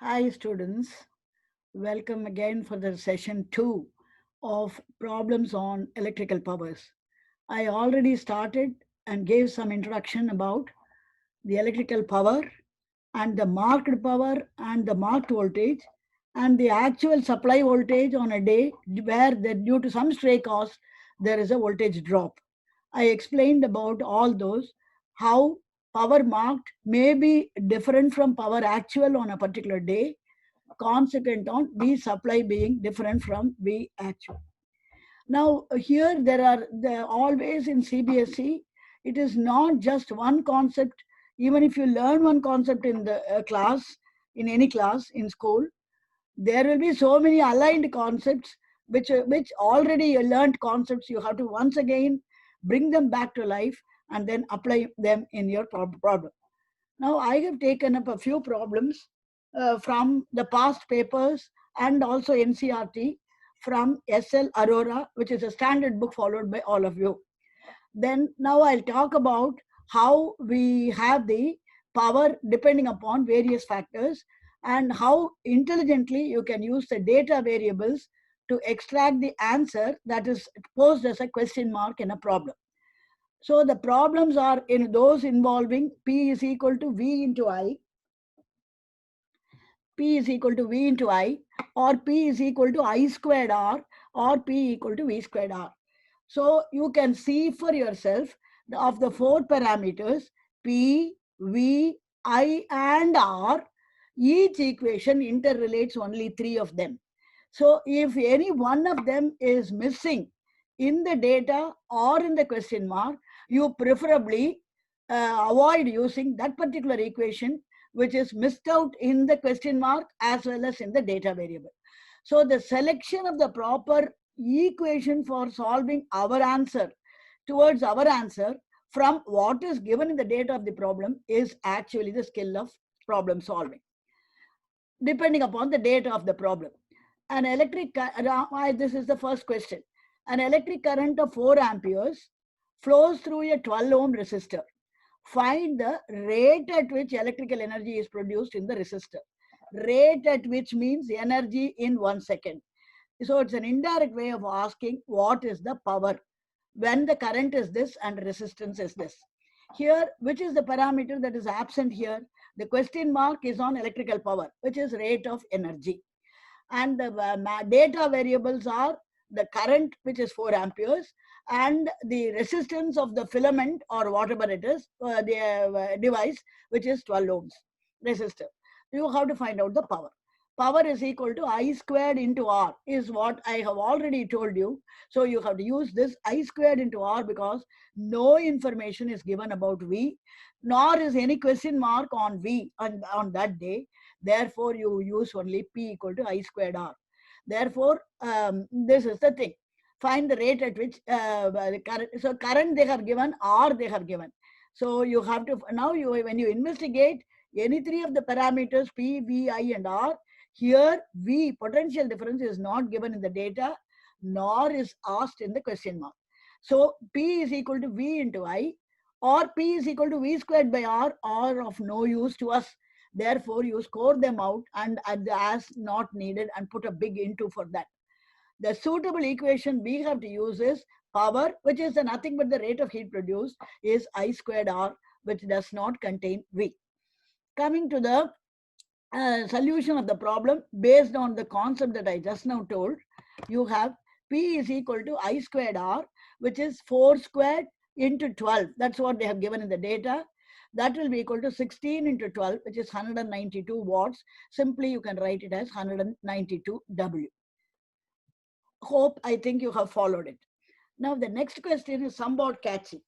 Hi students, welcome again for the session 2 of problems on electrical powers. I already started and gave some introduction about the electrical power and the marked power and the marked voltage and the actual supply voltage on a day where due to some stray cause there is a voltage drop. I explained about all those, how power marked may be different from power actual on a particular day, consequent on V supply being different from V actual. Now, here there are always in CBSE, it is not just one concept. Even if you learn one concept in the class, in any class in school, there will be so many aligned concepts which already you learned concepts. You have to once again bring them back to life and then apply them in your problem. Now, I have taken up a few problems from the past papers and also NCRT from SL Arora, which is a standard book followed by all of you. Then now I'll talk about how we have the power depending upon various factors and how intelligently you can use the data variables to extract the answer that is posed as a question mark in a problem. So the problems are in those involving P is equal to V into I, P is equal to V into I, or P is equal to I squared R, or P equal to V squared R. So you can see for yourself of the four parameters P, V, I and R, each equation interrelates only three of them. So if any one of them is missing in the data or in the question mark, you preferably avoid using that particular equation which is missed out in the question mark as well as in the data variable. So the selection of the proper equation for solving our answer towards our answer from what is given in the data of the problem is actually the skill of problem solving, depending upon the data of the problem. An electric, this is the first question. An electric current of 4 amperes flows through a 12 ohm resistor. Find the rate at which electrical energy is produced in the resistor. Rate at which means energy in 1 second. So it's an indirect way of asking what is the power when the current is this and resistance is this. Here, which is the parameter that is absent here? The question mark is on electrical power, which is rate of energy. And the data variables are the current, which is 4 amperes, and the resistance of the filament or whatever it is, the device, which is 12 ohms resistor. You have to find out the power. Power is equal to I squared into R is what I have already told you. So you have to use this I squared into R because no information is given about V, nor is any question mark on V on that day. Therefore, you use only P equal to I squared R. Therefore, this is the thing. Find the rate at which so current they have given, R they have given. So you have to now when you investigate any three of the parameters P, V, I, and R, here V potential difference is not given in the data, nor is asked in the question mark. So P is equal to V into I, or P is equal to V squared by R, are of no use to us. Therefore, you score them out and as not needed and put a big into for that. The suitable equation we have to use is power, which is nothing but the rate of heat produced, is I squared R, which does not contain V. Coming to the solution of the problem based on the concept that I just now told, you have P is equal to I squared R, which is 4 squared into 12. That's what they have given in the data. That will be equal to 16 into 12, which is 192 watts. Simply, you can write it as 192 W. Hope, I think you have followed it. Now, the next question is somewhat catchy.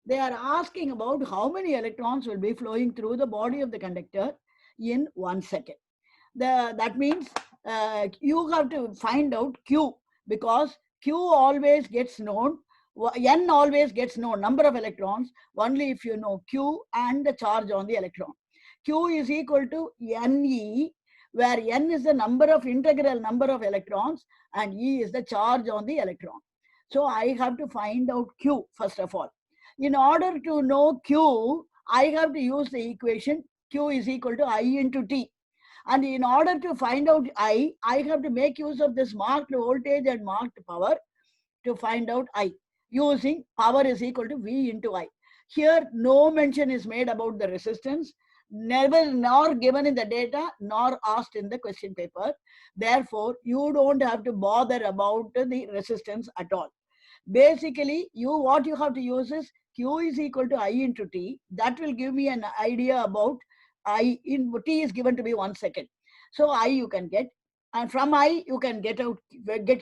They are asking about how many electrons will be flowing through the body of the conductor in 1 second. That means you have to find out Q, because Q always gets known, N always gets known, number of electrons, only if you know Q and the charge on the electron. Q is equal to Ne, where N is the integral number of electrons and E is the charge on the electron. So I have to find out Q first of all. In order to know Q, I have to use the equation Q is equal to I into T. And in order to find out I have to make use of this marked voltage and marked power to find out I, using power is equal to V into I. Here, no mention is made about the resistance, never nor given in the data, nor asked in the question paper. Therefore, you don't have to bother about the resistance at all. Basically, what you have to use is Q is equal to I into T. That will give me an idea about I in T is given to be 1 second. So I you can get, and from I you can get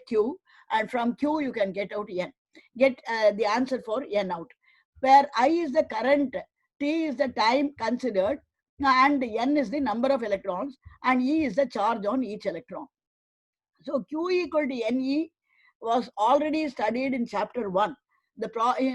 Q, and from Q you can get out N. Get the answer for N out, where I is the current, T is the time considered, and N is the number of electrons, and E is the charge on each electron. So Q equal to Ne was already studied in chapter 1,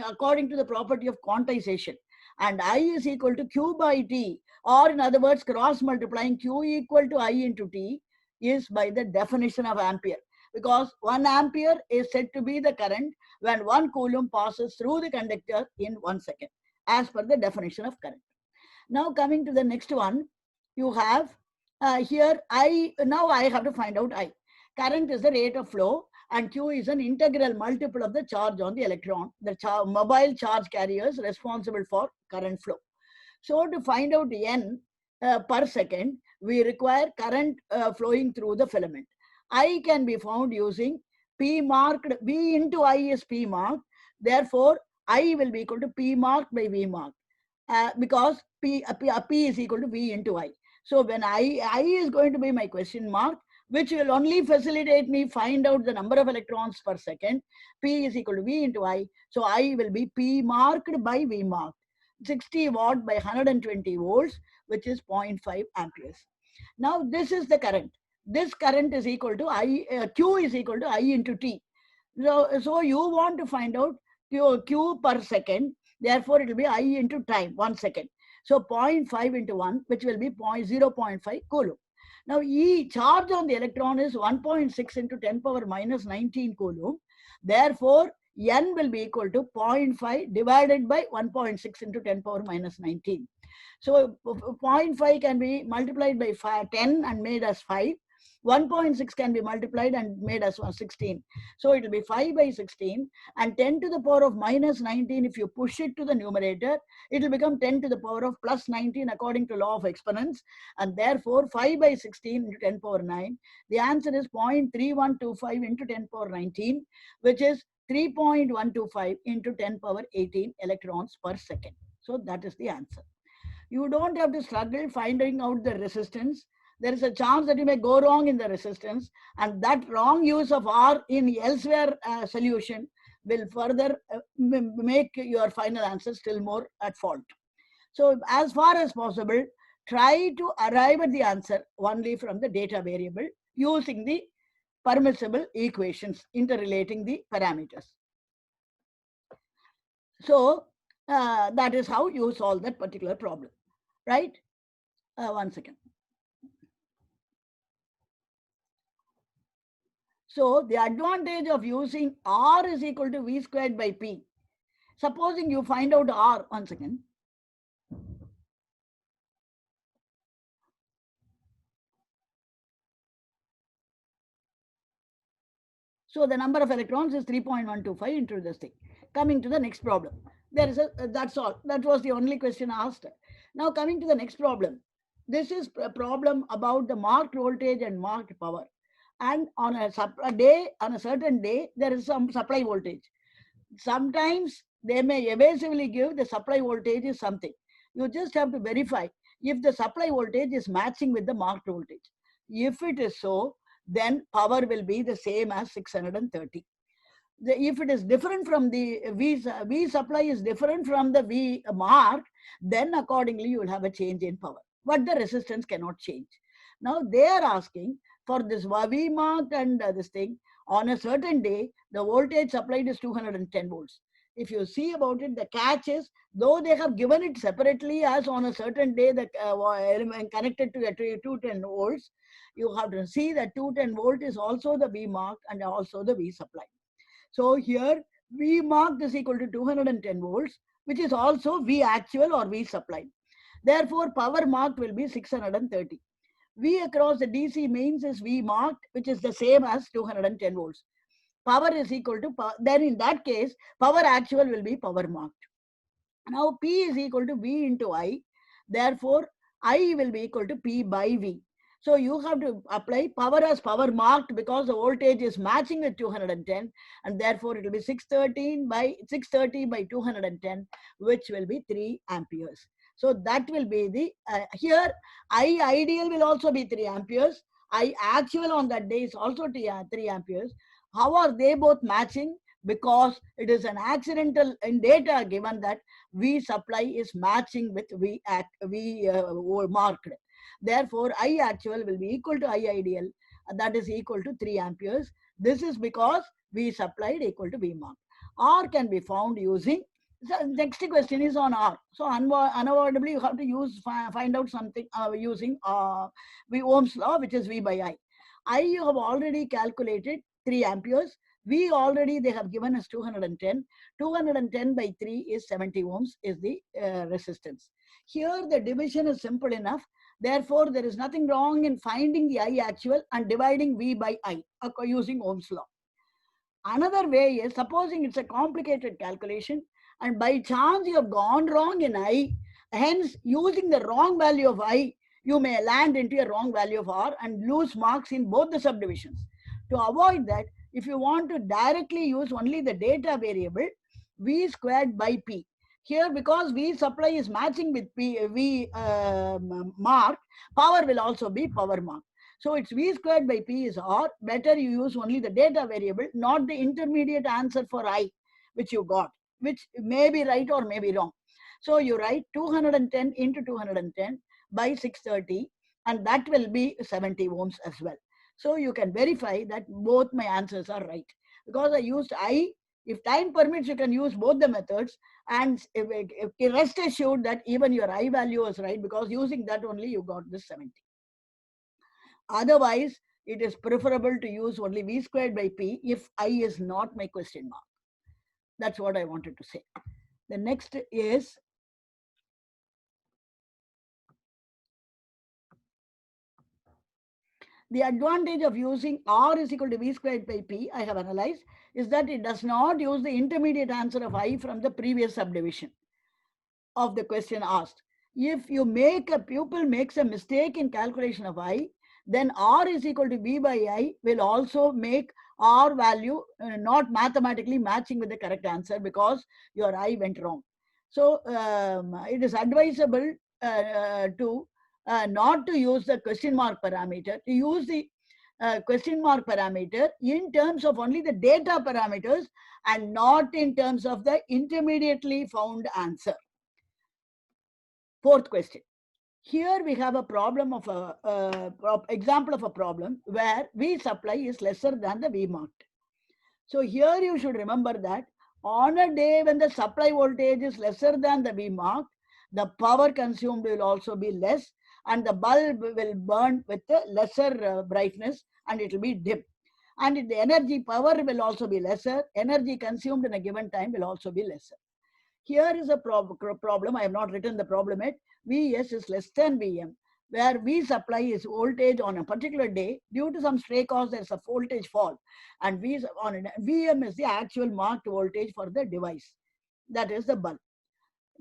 according to the property of quantization. And I is equal to Q by T, or in other words, cross multiplying Q equal to I into T is by the definition of ampere. Because 1 ampere is said to be the current when 1 coulomb passes through the conductor in 1 second, as per the definition of current. Now coming to the next one, you have here now I have to find out I. Current is the rate of flow, and Q is an integral multiple of the charge on the electron, the mobile charge carriers responsible for current flow. So to find out N per second, we require current flowing through the filament. I can be found using P marked, V into I is P marked. Therefore, I will be equal to P marked by V marked. Because P is equal to V into I. So when I is going to be my question mark, which will only facilitate me find out the number of electrons per second. P is equal to V into I. So I will be P marked by V marked. 60 watt by 120 volts, which is 0.5 amperes. Now this is the current. This current is equal to Q is equal to I into T. So you want to find out Q per second. Therefore, it will be I into time, 1 second. So 0.5 into 1, which will be 0.5 coulomb. Now, E charge on the electron is 1.6 into 10 power minus 19 coulomb. Therefore, N will be equal to 0.5 divided by 1.6 into 10 power minus 19. So 0.5 can be multiplied by 10 and made as 5. 1.6 can be multiplied and made as 16. So it will be 5 by 16, and 10 to the power of minus 19, if you push it to the numerator, it will become 10 to the power of plus 19 according to law of exponents, and therefore 5 by 16 into 10 power 9. The answer is 0.3125 into 10 power 19, which is 3.125 into 10 power 18 electrons per second. So that is the answer. You don't have to struggle finding out the resistance. There is a chance that you may go wrong in the resistance, and that wrong use of R in elsewhere solution will further make your final answer still more at fault. So as far as possible, try to arrive at the answer only from the data variable using the permissible equations interrelating the parameters. So that is how you solve that particular problem, right? 1 second. So the advantage of using R is equal to V squared by P. Supposing you find out R, 1 second. So the number of electrons is 3.125 into this thing. Coming to the next problem. There is that's all. That was the only question asked. Now coming to the next problem. This is a problem about the marked voltage and marked power. And on a certain day, there is some supply voltage. Sometimes they may evasively give the supply voltage is something. You just have to verify if the supply voltage is matching with the marked voltage. If it is so, then power will be the same as 630. If it is different from the V supply is different from the V mark, then accordingly you will have a change in power. But the resistance cannot change. Now they are asking for this V mark and this thing, on a certain day, the voltage supplied is 210 volts. If you see about it, the catch is, though they have given it separately as on a certain day, the element connected to a 210 volts, you have to see that 210 volt is also the V marked and also the V supply. So here V marked is equal to 210 volts, which is also V actual or V supplied. Therefore, power marked will be 630. V across the DC mains is V marked, which is the same as 210 volts. Power is equal to power. Then in that case, power actual will be power marked. Now P is equal to V into I. Therefore, I will be equal to P by V. So you have to apply power as power marked because the voltage is matching with 210, and therefore it will be 630 by 210, which will be 3 amperes. So that will be the, here I ideal will also be 3 amperes. I actual on that day is also 3 amperes. How are they both matching? Because it is an accidental in data given that V supply is matching with V marked. Therefore, I actual will be equal to I ideal, that is equal to 3 amperes. This is because V supplied equal to V marked. R can be found using, the next question is on R. So unavoidably you have to find out something using V Ohm's law, which is V by I. I you have already calculated 3 amperes. V already they have given us 210. 210 by 3 is 70 ohms is the resistance. Here the division is simple enough. Therefore, there is nothing wrong in finding the I actual and dividing V by I using Ohm's law. Another way is, supposing it's a complicated calculation and by chance you have gone wrong in I, hence using the wrong value of I, you may land into a wrong value of R and lose marks in both the subdivisions. To avoid that, if you want to directly use only the data variable, V squared by P. Here, because V supply is matching with V mark, power will also be power mark. So it's V squared by P is R. Better you use only the data variable, not the intermediate answer for I, which you got, which may be right or may be wrong. So you write 210 into 210 by 630, and that will be 70 ohms as well. So you can verify that both my answers are right. Because I used I, if time permits, you can use both the methods, and if rest assured that even your I value is right, because using that only you got this 70. Otherwise, it is preferable to use only V squared by P if I is not my question mark. That's what I wanted to say. The next is the advantage of using R is equal to V squared by P, I have analyzed, is that it does not use the intermediate answer of I from the previous subdivision of the question asked. If you make a pupil makes a mistake in calculation of I, then R is equal to V by I will also make R value not mathematically matching with the correct answer because your I went wrong. So it is advisable to not to use the question mark parameter, to use the question mark parameter in terms of only the data parameters and not in terms of the intermediately found answer. Fourth question. Here we have a problem of example of a problem where V supply is lesser than the V marked. So here you should remember that on a day when the supply voltage is lesser than the V marked, the power consumed will also be less and the bulb will burn with a lesser brightness and it will be dim. And the energy power will also be lesser. Energy consumed in a given time will also be lesser. Here is a problem. I have not written the problem yet. Vs is less than Vm, where V supply is voltage on a particular day. Due to some stray cause, there is a voltage fall. And Vm is the actual marked voltage for the device. That is the bulb.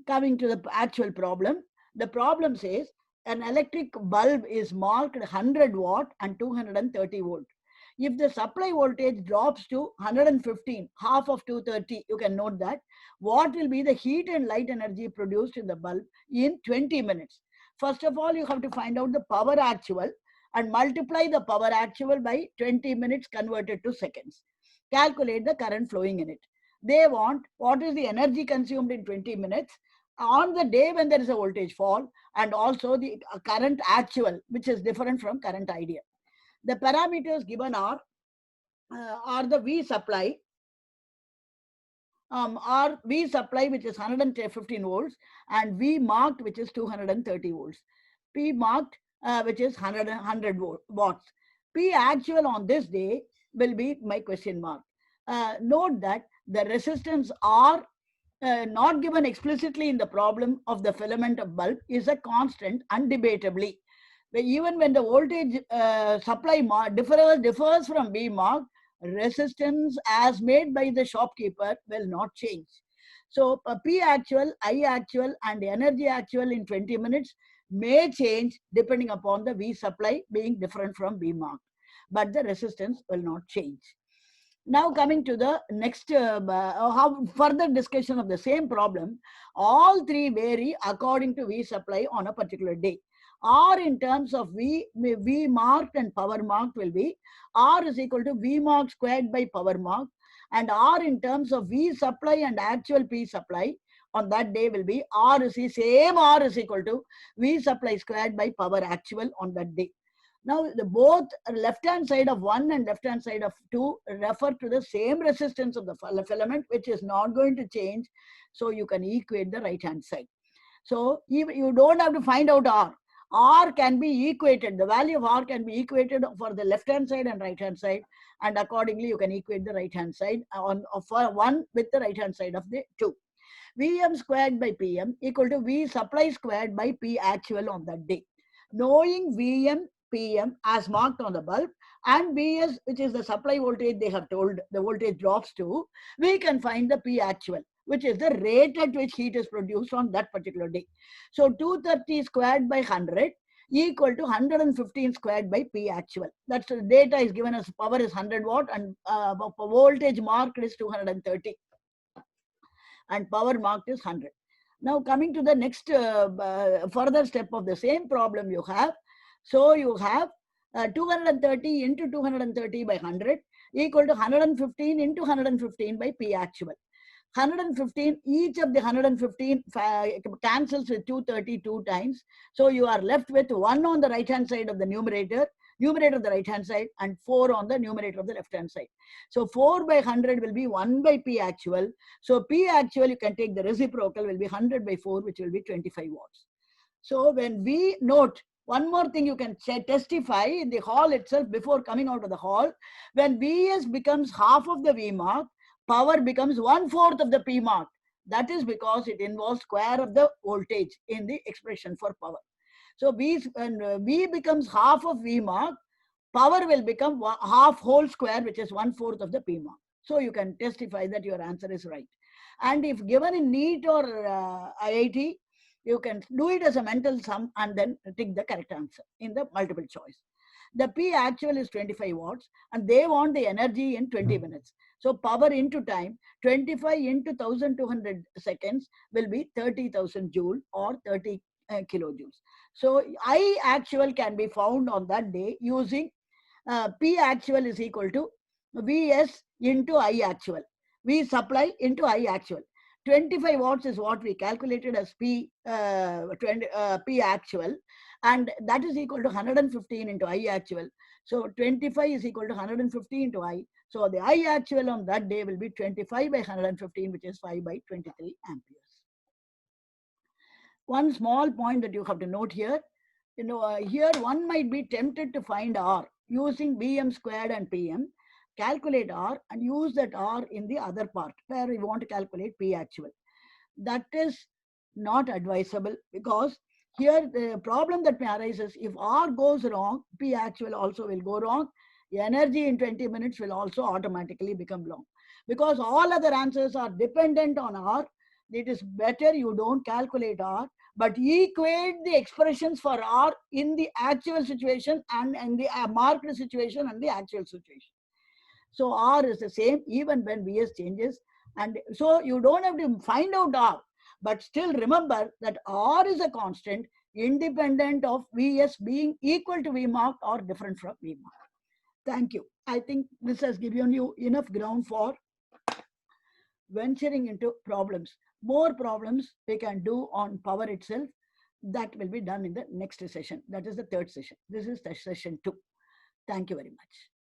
Coming to the actual problem, the problem says an electric bulb is marked 100 watt and 230 volt. If the supply voltage drops to 115, half of 230, you can note that, what will be the heat and light energy produced in the bulb in 20 minutes? First of all, you have to find out the power actual and multiply the power actual by 20 minutes converted to seconds. Calculate the current flowing in it. They want what is the energy consumed in 20 minutes on the day when there is a voltage fall, and also the current actual, which is different from current ideal. The parameters given are the V supply, V supply which is 115 volts and V marked which is 230 volts. P marked which is 100 watts. P actual on this day will be my question mark. Note that the resistance R not given explicitly in the problem of the filament of bulb is a constant undebatably. Even when the voltage supply differs from B mark, resistance as made by the shopkeeper will not change. So P actual, I actual and energy actual in 20 minutes may change depending upon the V supply being different from B mark, but the resistance will not change. Now coming to the next how further discussion of the same problem, all three vary according to V supply on a particular day. R in terms of V marked and power marked will be R is equal to V marked squared by power marked, and R in terms of V supply and actual P supply on that day will be R is the same R is equal to V supply squared by power actual on that day. Now, the both left hand side of 1 and left hand side of 2 refer to the same resistance of the filament, which is not going to change. So, you can equate the right hand side. So, you don't have to find out R. R can be equated. The value of R can be equated for the left hand side and right hand side. And accordingly, you can equate the right hand side for 1 with the right hand side of the 2. Vm squared by Pm equal to V supply squared by P actual on that day. Knowing Vm, Pm as marked on the bulb and Vs, which is the supply voltage they have told the voltage drops to, we can find the P actual, which is the rate at which heat is produced on that particular day. So 230 squared by 100 equal to 115 squared by P actual. That's the data is given as power is 100 watt and voltage marked is 230 and power marked is 100. Now coming to the next further step of the same problem you have. So you have 230 into 230 by 100 equal to 115 into 115 by P actual. 115, each of the 115 cancels with 232 times. So you are left with 1 on the right hand side of the numerator of the right hand side and 4 on the numerator of the left hand side. So 4 by 100 will be 1 by P actual. So P actual, you can take the reciprocal, will be 100 by 4, which will be 25 watts. So when we note, one more thing you can testify in the hall itself before coming out of the hall, when Vs becomes half of the V mark, power becomes 1/4 of the P mark. That is because it involves square of the voltage in the expression for power. So when V becomes half of V mark, power will become half whole square, which is 1/4 of the P mark. So you can testify that your answer is right. And if given in NEET or IIT, you can do it as a mental sum and then tick the correct answer in the multiple choice. The P actual is 25 watts and they want the energy in 20 minutes. So power into time, 25 into 1200 seconds will be 30,000 joule or 30 kilojoules. So I actual can be found on that day using P actual is equal to Vs into I actual. V supply into I actual. 25 watts is what we calculated as P actual, and that is equal to 115 into I actual. So 25 is equal to 150 into I. So the I actual on that day will be 25 by 115, which is 5 by 23 amperes. One small point that you have to note here, here one might be tempted to find R using Vm squared and Pm, calculate R and use that R in the other part where we want to calculate P actual. That is not advisable because here the problem that may arise is if R goes wrong, P actual also will go wrong. The energy in 20 minutes will also automatically become long. Because all other answers are dependent on R, it is better you don't calculate R, but equate the expressions for R in the actual situation and in the marked situation and the actual situation. So R is the same even when Vs changes. And so you don't have to find out R, but still remember that R is a constant independent of Vs being equal to V mark or different from V mark. Thank you. I think this has given you enough ground for venturing into problems. More problems we can do on power itself. That will be done in the next session. That is the third session. This is the session 2. Thank you very much.